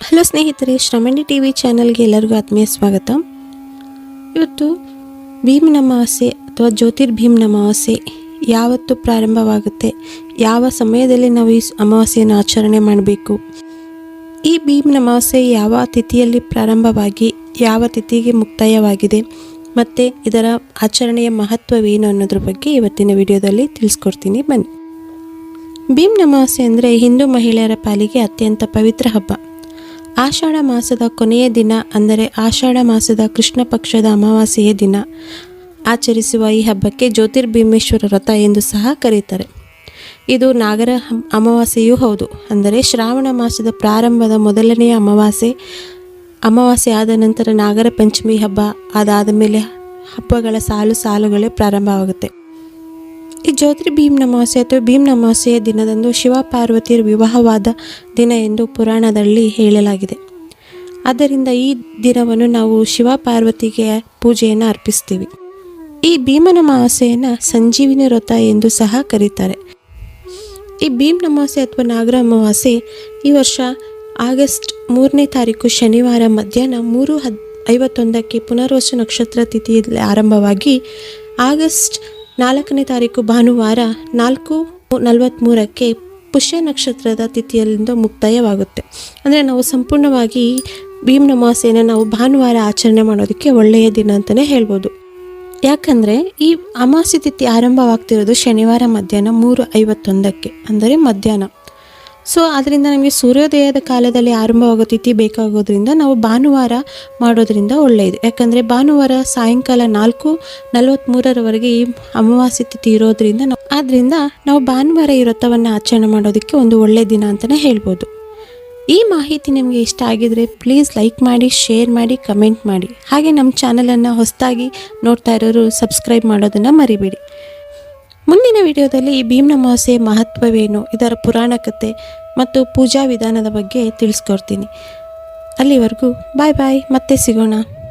Hello ಸ್ನೇಹಿತರೆ, ಶ್ರಮಣಿ TV ಚಾನಲ್ಗೆ ಎಲ್ಲರಿಗೂ ಆತ್ಮೀಯ ಸ್ವಾಗತ. ಇವತ್ತು ಭೀಮ್ ಅಮಾವಾಸ್ಯೆ ಅಥವಾ ಜ್ಯೋತಿರ್ಭೀಮ್ ಅಮಾವಾಸ್ಯೆ ಯಾವತ್ತು ಪ್ರಾರಂಭವಾಗುತ್ತೆ, ಯಾವ ಸಮಯದಲ್ಲಿ ನಾವು ಈ ಅಮಾವಾಸ್ಯೆಯನ್ನು ಆಚರಣೆ ಮಾಡಬೇಕು, ಈ ಭೀಮ್ ಅಮಾವಾಸ್ಯೆ ಯಾವ ತಿಥಿಯಲ್ಲಿ ಪ್ರಾರಂಭವಾಗಿ ಯಾವ ತಿಥಿಗೆ ಮುಕ್ತಾಯವಾಗಿದೆ ಮತ್ತು ಇದರ ಆಚರಣೆಯ ಮಹತ್ವವೇನು ಅನ್ನೋದ್ರ ಬಗ್ಗೆ ಇವತ್ತಿನ ವಿಡಿಯೋದಲ್ಲಿ ತಿಳಿಸ್ಕೊಡ್ತೀನಿ. ಬನ್ನಿ. ಭೀಮ್ ಅಮಾವಾಸ್ಯೆ ಅಂದರೆ ಹಿಂದೂ ಮಹಿಳೆಯರ ಪಾಲಿಗೆ ಅತ್ಯಂತ ಪವಿತ್ರ ಹಬ್ಬ. ಆಷಾಢ ಮಾಸದ ಕೊನೆಯ ದಿನ ಅಂದರೆ ಆಷಾಢ ಮಾಸದ ಕೃಷ್ಣ ಪಕ್ಷದ ಅಮಾವಾಸ್ಯೆಯ ದಿನ ಆಚರಿಸುವ ಈ ಹಬ್ಬಕ್ಕೆ ಜ್ಯೋತಿರ್ಭೀಮೇಶ್ವರ ವ್ರತ ಎಂದು ಸಹ ಕರೀತಾರೆ. ಇದು ನಾಗರ ಅಮಾವಾಸ್ಯೆಯೂ ಹೌದು. ಅಂದರೆ ಶ್ರಾವಣ ಮಾಸದ ಪ್ರಾರಂಭದ ಮೊದಲನೆಯ ಅಮಾವಾಸ್ಯೆ ಆದ ನಂತರ ನಾಗರ ಪಂಚಮಿ ಹಬ್ಬ, ಅದಾದ ಮೇಲೆ ಹಬ್ಬಗಳ ಸಾಲುಗಳೇ ಪ್ರಾರಂಭವಾಗುತ್ತೆ. ಈ ಜ್ಯೋತಿರ್ಭೀಮ್ ಅಮಾವಾಸ್ಯೆ ಅಥವಾ ಭೀಮ್ ಅಮಾವಾಸ್ಯೆಯ ದಿನದಂದು ಶಿವ ಪಾರ್ವತಿಯರ ವಿವಾಹವಾದ ದಿನ ಎಂದು ಪುರಾಣದಲ್ಲಿ ಹೇಳಲಾಗಿದೆ. ಆದ್ದರಿಂದ ಈ ದಿನವನ್ನು ನಾವು ಶಿವ ಪಾರ್ವತಿಗೆ ಪೂಜೆಯನ್ನು ಅರ್ಪಿಸ್ತೀವಿ. ಈ ಭೀಮನ ಅಮಾವಾಸ್ಯೆಯನ್ನು ಸಂಜೀವಿನಿ ವ್ರತ ಎಂದು ಸಹ ಕರೀತಾರೆ. ಈ ಭೀಮ್ ಅಮಾವಾಸ್ಯೆ ಅಥವಾ ನಾಗರ ಅಮಾವಾಸ್ಯೆ ಈ ವರ್ಷ ಆಗಸ್ಟ್ 3ನೇ ತಾರೀಕು ಶನಿವಾರ ಮಧ್ಯಾಹ್ನ 3:51 ಪುನರ್ವಸು ನಕ್ಷತ್ರ ತಿಥಿಯಲ್ಲಿ ಆರಂಭವಾಗಿ ಆಗಸ್ಟ್ 4ನೇ ತಾರೀಕು ಭಾನುವಾರ 4:43 ಪುಷ್ಯ ನಕ್ಷತ್ರದ ತಿಥಿಯಲ್ಲಿಂದ ಮುಕ್ತಾಯವಾಗುತ್ತೆ. ಅಂದರೆ ನಾವು ಸಂಪೂರ್ಣವಾಗಿ ಭೀಮ್ ಅಮಾವಾಸ್ಯೆಯನ್ನು ನಾವು ಭಾನುವಾರ ಆಚರಣೆ ಮಾಡೋದಕ್ಕೆ ಒಳ್ಳೆಯ ದಿನ ಅಂತಲೇ ಹೇಳ್ಬೋದು. ಯಾಕಂದರೆ ಈ ಅಮಾವಾಸ್ಯೆ ತಿಥಿ ಆರಂಭವಾಗ್ತಿರೋದು ಶನಿವಾರ ಮಧ್ಯಾಹ್ನ 3:51 ಅಂದರೆ ಮಧ್ಯಾಹ್ನ. ಸೊ ಅದರಿಂದ ನಮಗೆ ಸೂರ್ಯೋದಯದ ಕಾಲದಲ್ಲಿ ಆರಂಭವಾಗೋ ತಿಥಿ ಬೇಕಾಗೋದ್ರಿಂದ ನಾವು ಭಾನುವಾರ ಮಾಡೋದ್ರಿಂದ ಒಳ್ಳೆಯದು. ಯಾಕಂದರೆ ಭಾನುವಾರ ಸಾಯಂಕಾಲ 4:43 ಈ ಅಮಾವಾಸ್ಯೆ ತಿಥಿ ಇರೋದ್ರಿಂದ ನಾವು ಭಾನುವಾರ ಈ ವ್ರತವನ್ನು ಆಚರಣೆ ಮಾಡೋದಕ್ಕೆ ಒಂದು ಒಳ್ಳೆಯ ದಿನ ಅಂತಲೇ ಹೇಳ್ಬೋದು. ಈ ಮಾಹಿತಿ ನಿಮಗೆ ಇಷ್ಟ ಆಗಿದರೆ ಪ್ಲೀಸ್ ಲೈಕ್ ಮಾಡಿ, ಶೇರ್ ಮಾಡಿ, ಕಮೆಂಟ್ ಮಾಡಿ. ಹಾಗೆ ನಮ್ಮ ಚಾನಲನ್ನು ಹೊಸದಾಗಿ ನೋಡ್ತಾ ಇರೋರು ಸಬ್ಸ್ಕ್ರೈಬ್ ಮಾಡೋದನ್ನು ಮರಿಬೇಡಿ. ಮುಂದಿನ ವಿಡಿಯೋದಲ್ಲಿ ಈ ಭೀಮ್ ಅಮಾವಾಸ್ಯೆಯ ಮಹತ್ವವೇನು, ಇದರ ಪುರಾಣ ಕಥೆ ಮತ್ತು ಪೂಜಾ ವಿಧಾನದ ಬಗ್ಗೆ ತಿಳಿಸ್ಕೊಡ್ತೀನಿ. ಅಲ್ಲಿವರೆಗೂ ಬಾಯ್ ಬಾಯ್, ಮತ್ತೆ ಸಿಗೋಣ.